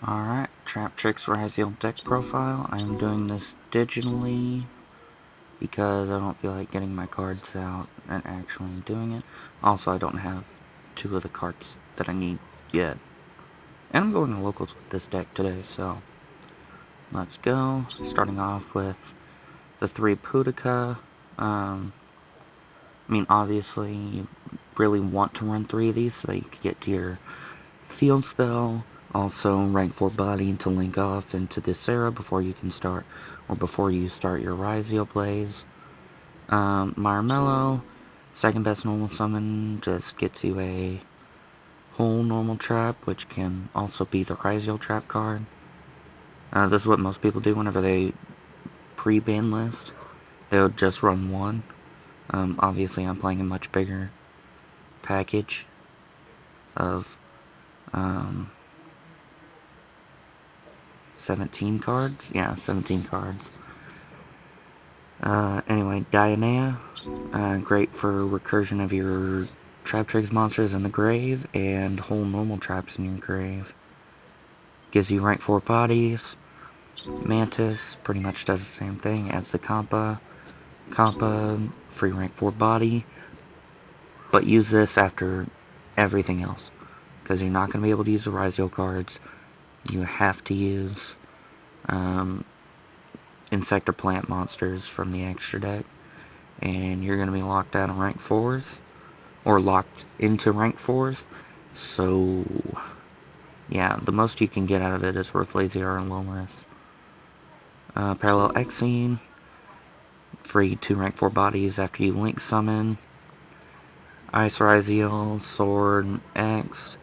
Alright, Traptrix Ryzeal deck profile. I'm doing this digitally because I don't feel like getting my cards out and actually doing it. Also, I don't have two of the cards that I need yet. And I'm going to locals with this deck today, so let's go. Starting off with the 3 Pudica. I mean, obviously, you really want to run 3 of these so that you can get to your field spell. Also, rank 4 body to link off into this era before you can start, or before you start your Ryzeal plays. Marmello, second best normal summon, just gets you a whole normal trap, which can also be the Ryzeal trap card. This is what most people do whenever they pre-ban list. They'll just run 1. Obviously, I'm playing a much bigger package of 17 cards. Yeah, 17 cards. Anyway, Diana, great for recursion of your Traptrix monsters in the grave and whole normal traps in your grave. Gives you rank 4 bodies. Mantis pretty much does the same thing, adds the Compa, free rank 4 body, but use this after everything else, because you're not going to be able to use the Ryzeal cards. You have to use insect or plant monsters from the extra deck, and you're going to be locked out of rank 4s, or locked into rank 4s, so yeah, the most you can get out of it is worth Lazier and Lomas. Parallel Exene, free 2 rank 4 bodies after you link summon. Ice Ryzeal, Sword, X,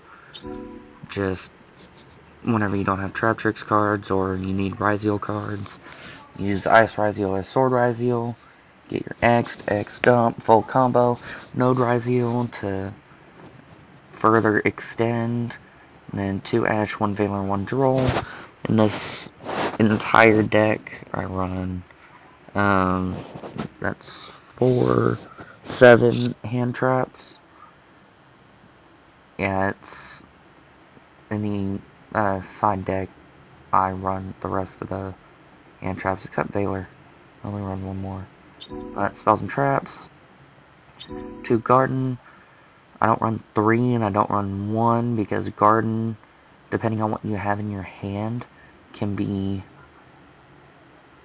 just whenever you don't have Traptrix cards or you need Ryzeal cards, use Ice Ryzeal or Sword Ryzeal, get your X dump, full combo, Node Ryzeal to further extend, and then 2 Ash, 1 Valor, 1 Droll. In this entire deck, I run, that's 7 hand traps. Yeah, it's in the side deck, I run the rest of the hand traps except Valor. I only run 1 more. Spells and traps. 2 Garden. I don't run 3 and I don't run 1 because Garden, depending on what you have in your hand, can be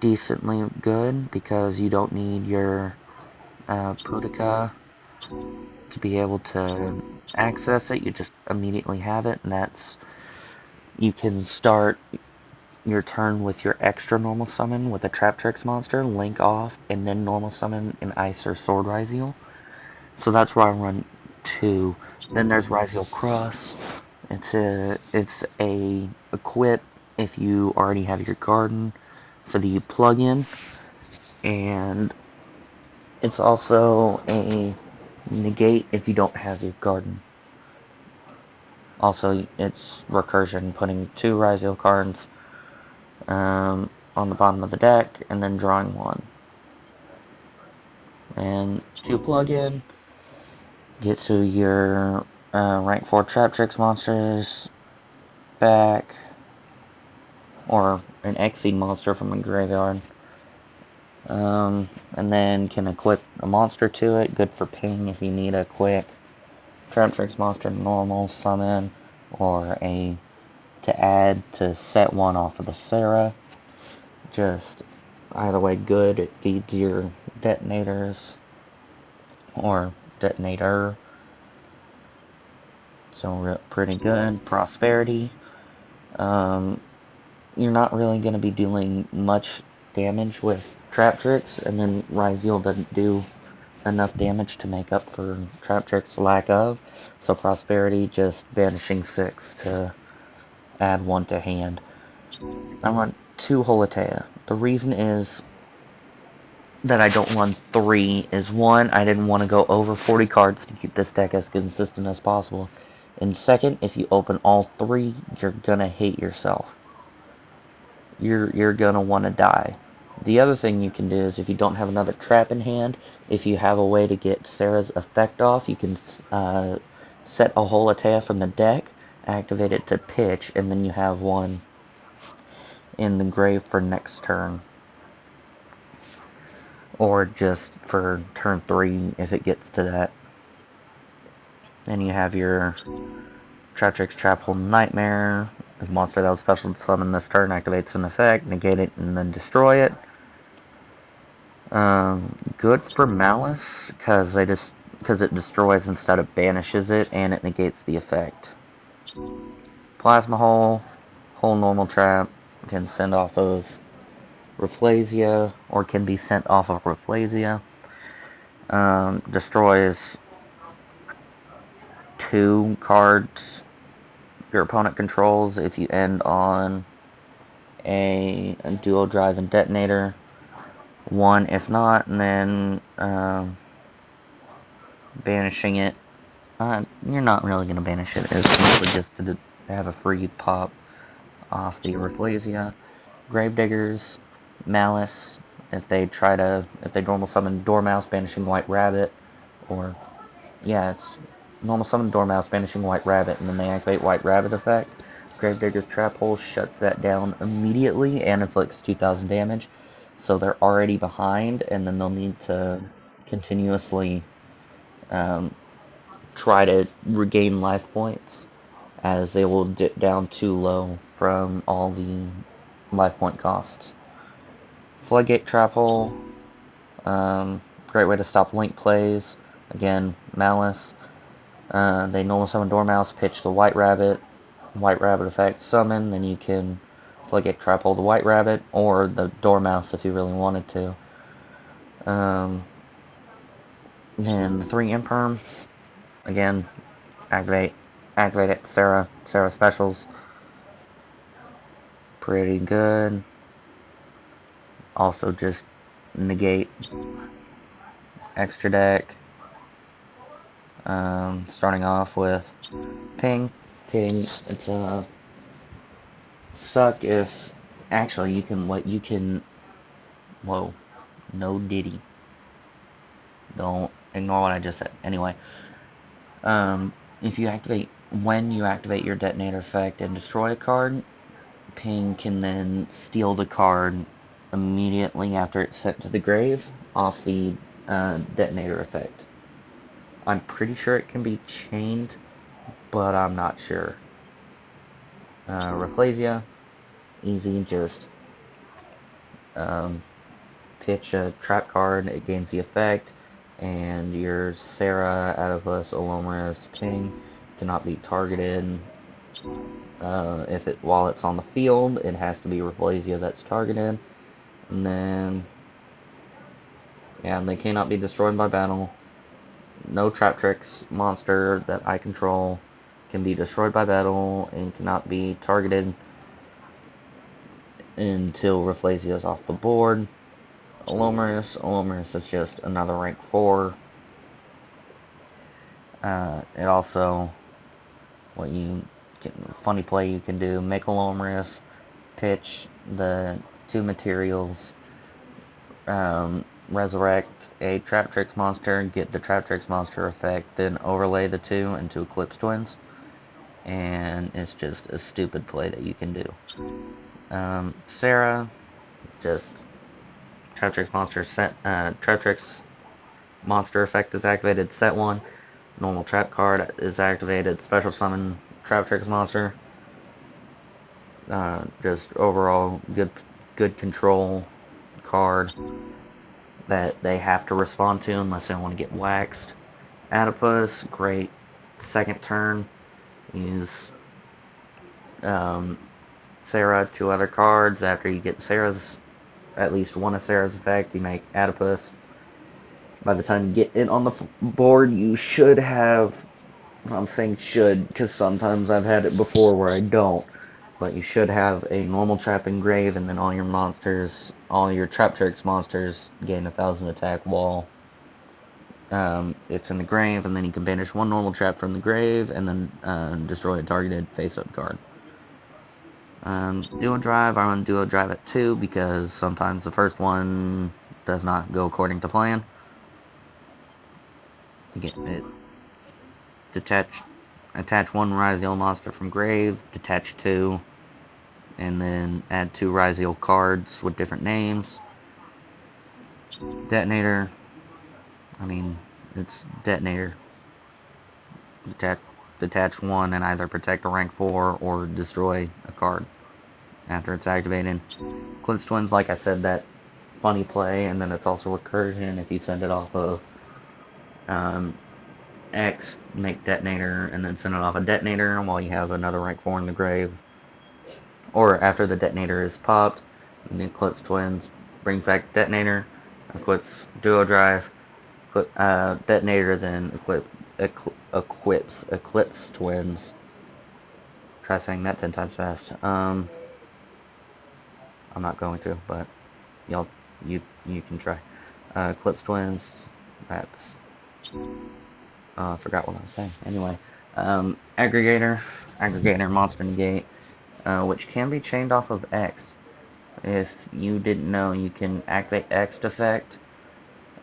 decently good because you don't need your Pudica to be able to access it. You just immediately have it, and that's, you can start your turn with your extra normal summon with a Traptrix monster, link off, and then normal summon an Ice or Sword Ryzeal. So that's why I run 2. Then there's Ryzeal Cross. It's a equip if you already have your Garden for the plug-in, and it's also a negate if you don't have your Garden. Also, it's recursion, putting 2 Ryzeal cards on the bottom of the deck, and then drawing 1. And 2 plug-in gets you your rank 4 Traptrix monsters back, or an Exceed monster from the graveyard. And then can equip a monster to it, good for ping if you need a quick Traptrix monster normal summon, or to add to set 1 off of the Sarah. Just either way good, it feeds your detonators, or detonator. So pretty good. Prosperity. You're not really going to be dealing much damage with Traptrix, and then Ryzeal doesn't do enough damage to make up for Traptrix lack of. So Prosperity, just banishing 6 to add 1 to hand. I run 2 Holitea. The reason is that I don't run 3 is 1, I didn't want to go over 40 cards to keep this deck as consistent as possible. And second, if you open all 3, you're gonna hate yourself. You're gonna want to die. The other thing you can do is, if you don't have another trap in hand, if you have a way to get Sarah's effect off, you can set a Holitea from the deck, activate it to pitch, and then you have one in the grave for next turn. Or just for turn 3 if it gets to that. Then you have your Traptrix Trap-Hole Nightmare. If a monster that was special summon this turn activates an effect, negate it, and then destroy it. Good for Malice, because it destroys instead of banishes it, and it negates the effect. Plasma Hole, Hole Normal Trap, can send off of Ryzeal, or can be sent off of Ryzeal. Destroys 2 cards your opponent controls if you end on a dual drive and detonator. 1 if not, and then banishing it. You're not really going to banish it. It's mostly just to have a free pop off the Ryzeal. Gravediggers, Malice, if they normal summon Dormouse, banishing White Rabbit, or, yeah, it's normal summon Dormouse, banishing White Rabbit, and then they activate White Rabbit effect. Gravedigger's Trap Hole shuts that down immediately and inflicts 2,000 damage. So they're already behind, and then they'll need to continuously try to regain life points, as they will dip down too low from all the life point costs. Floodgate Trap Hole, great way to stop link plays. Again, Malice. They normal summon Dormouse, pitch the White Rabbit effect, summon, then you can Floodgate Trap Hole the White Rabbit, or the Dormouse if you really wanted to. Then the 3 Imperm, again, activate it, Sarah specials. Pretty good. Also just negate extra deck. Starting off with Ping. It's suck if actually whoa, no didy. Don't ignore what I just said. Anyway, when you activate your detonator effect and destroy a card, Ping can then steal the card immediately after it's sent to the grave off the detonator effect. I'm pretty sure it can be chained, but I'm not sure. Ryzeal, easy, just pitch a trap card, it gains the effect, and your Sarah, Adipus, Olomerus, Ping cannot be targeted. While it's on the field, it has to be Ryzeal that's targeted. And then, yeah, they cannot be destroyed by battle. No Traptrix monster that I control can be destroyed by battle and cannot be targeted until Ryzeal is off the board. Olomerus is just another rank 4. It also, funny play you can do, make Olomerus, pitch the 2 materials, resurrect a Traptrix monster, get the Traptrix monster effect, then overlay the 2 into Eclipse Twins. And it's just a stupid play that you can do. Sarah, just Traptrix monster effect is activated, set 1. Normal trap card is activated, special summon Traptrix monster. Just overall good control card that they have to respond to unless they want to get waxed. Adipus, great second turn. Use Sarah, 2 other cards. After you get at least one of Sarah's effect, you make Adipus. By the time you get it on the board, you should have, I'm saying should, because sometimes I've had it before where I don't, but you should have a normal trap in grave, and then all your Traptrix monsters gain 1,000 attack while it's in the grave, and then you can banish 1 normal trap from the grave, and then destroy a targeted face-up card. Duo drive, I run duo drive at 2 because sometimes the first one does not go according to plan. Again, it detach attach one Ryzeal monster from grave, detach 2, and then add 2 Ryzeal cards with different names. Detonator, I mean, it's detonator. Detach 1 and either protect a rank 4 or destroy a card after it's activated. Eclipse Twins, like I said, that funny play, and then it's also recursion if you send it off of X, make detonator, and then send it off a detonator while you have another rank 4 in the grave. Or after the detonator is popped, the Eclipse Twins brings back detonator, equips duo drive, detonator, then equips Eclipse Twins. Try saying that 10 times fast. I'm not going to, but you can try. Eclipse Twins, that's I forgot what I was saying. Anyway, aggregator, monster negate, which can be chained off of X. If you didn't know, you can activate X effect,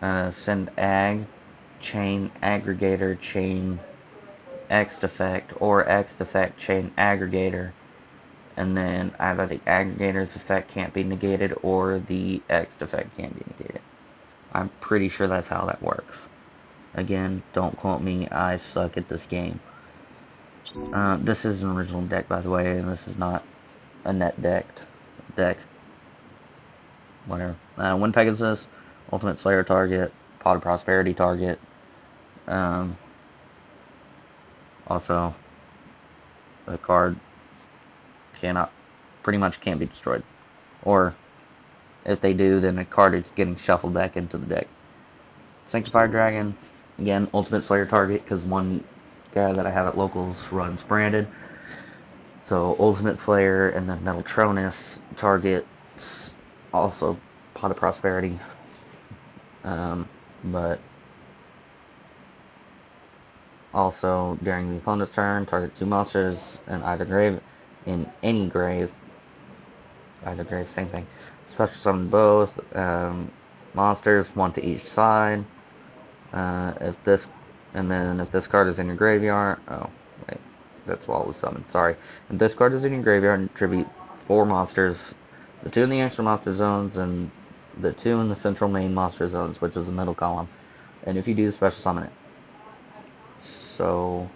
send ag, chain aggregator, chain X effect, or X effect, chain aggregator, and then either the aggregator's effect can't be negated or the X effect can't be negated. I'm pretty sure that's how that works. Again, don't quote me, I suck at this game. This is an original deck, by the way, and this is not a net deck. Whatever. When Pegasus, Ultimate Slayer target, Pot of Prosperity target. Also, the card pretty much can't be destroyed. Or, if they do, then the card is getting shuffled back into the deck. Sanctified Dragon, again, Ultimate Slayer target, because one guy that I have at locals runs branded. So, Ultimate Slayer and then Metaltronus targets, also Pot of Prosperity. But also, during the opponent's turn, target 2 monsters in either grave, in any grave. Either grave, same thing. Special summon both. Monsters, 1 to each side. If this card is in your graveyard, oh wait, that's while it was summoned. Sorry. If this card is in your graveyard, tribute 4 monsters, the 2 in the extra monster zones and the 2 in the central main monster zones, which is the middle column. And if you do, special summon it. So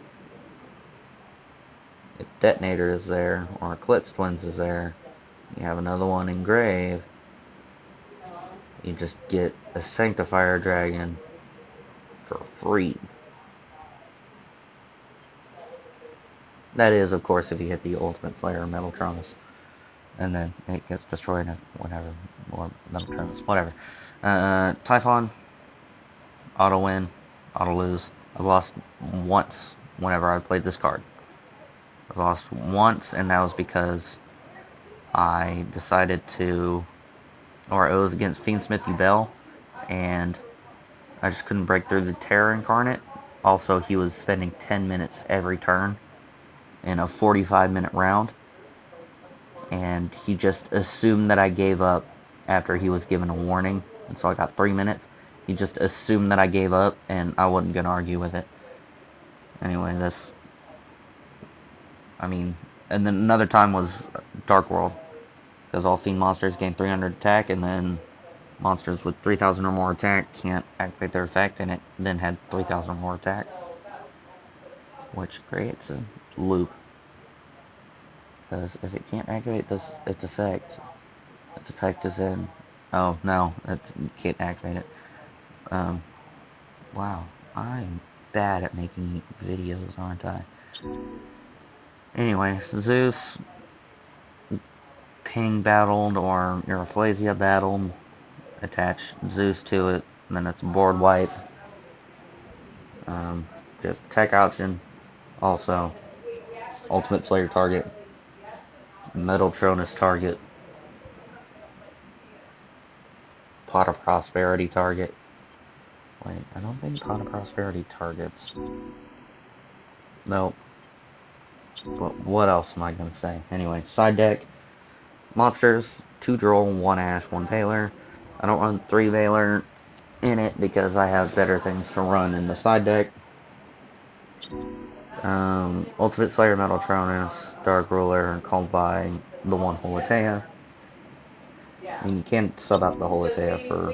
if Detonator is there or Eclipse Twins is there, you have another one in grave, you just get a Sanctifier Dragon for free. That is, of course, if you hit the Ultimate Slayer or Metaltronus. And then it gets destroyed or whatever. Or Metaltronus, whatever. Typhon, auto win, auto lose. I've lost once whenever I played this card. I've lost once, and that was because I decided to, or it was against Fiendsmith Ubel, and I just couldn't break through the Terror Incarnate. Also, he was spending 10 minutes every turn in a 45-minute round, and he just assumed that I gave up after he was given a warning, and so I got 3 minutes. He just assumed that I gave up, and I wasn't going to argue with it. Anyway, and then another time was Dark World, because all Fiend monsters gain 300 attack, and then monsters with 3,000 or more attack can't activate their effect, and it then had 3,000 or more attack, which creates a loop. Because if it can't activate its effect is in. Oh no, you can't activate it. Wow, I'm bad at making videos, aren't I? Anyway, Zeus ping battled or Euryphlesia battled, attach Zeus to it, and then it's board wipe. Just tech option. Also, Ultimate Slayer target, Metaltronus target, Pot of Prosperity target. Wait, I don't think Pot of Prosperity targets. Nope. But what else am I going to say? Anyway, side deck. Monsters, 2 Droll, 1 Ash, 1 Veiler. I don't run 3 Veiler in it because I have better things to run in the side deck. Ultimate Slayer Metaltronus, Dark Ruler, called by the one Holitea. And you can sub out the Holitea for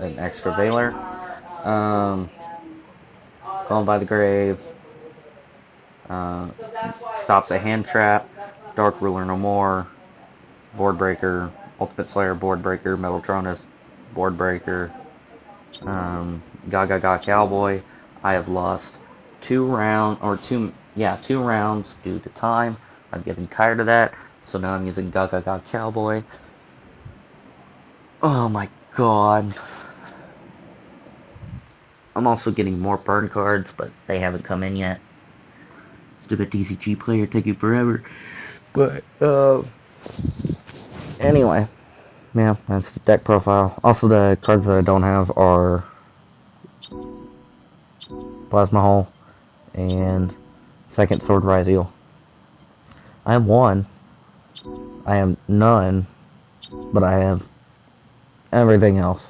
an extra Veiler. Called by the Grave. Stops a hand trap. Dark Ruler no more. Board Breaker. Ultimate Slayer Board Breaker. Metaltronus Board Breaker. Gaga Cowboy. I have lost 2 rounds due to time. I'm getting tired of that, so now I'm using Gaga Cowboy. Oh my god. I'm also getting more burn cards, but they haven't come in yet. Stupid TCG player taking forever. But, anyway. Yeah, that's the deck profile. Also, the cards that I don't have are Plasma Hole and Second Sword Ryzeal. I have 1. I have none, but I have everything else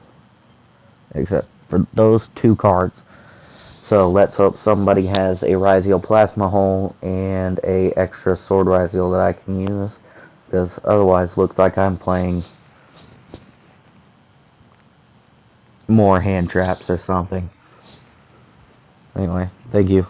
except for those 2 cards. So let's hope somebody has a Ryzeal Plasma Hole and a extra Sword Ryzeal that I can use, because otherwise looks like I'm playing more hand traps or something. Anyway, thank you.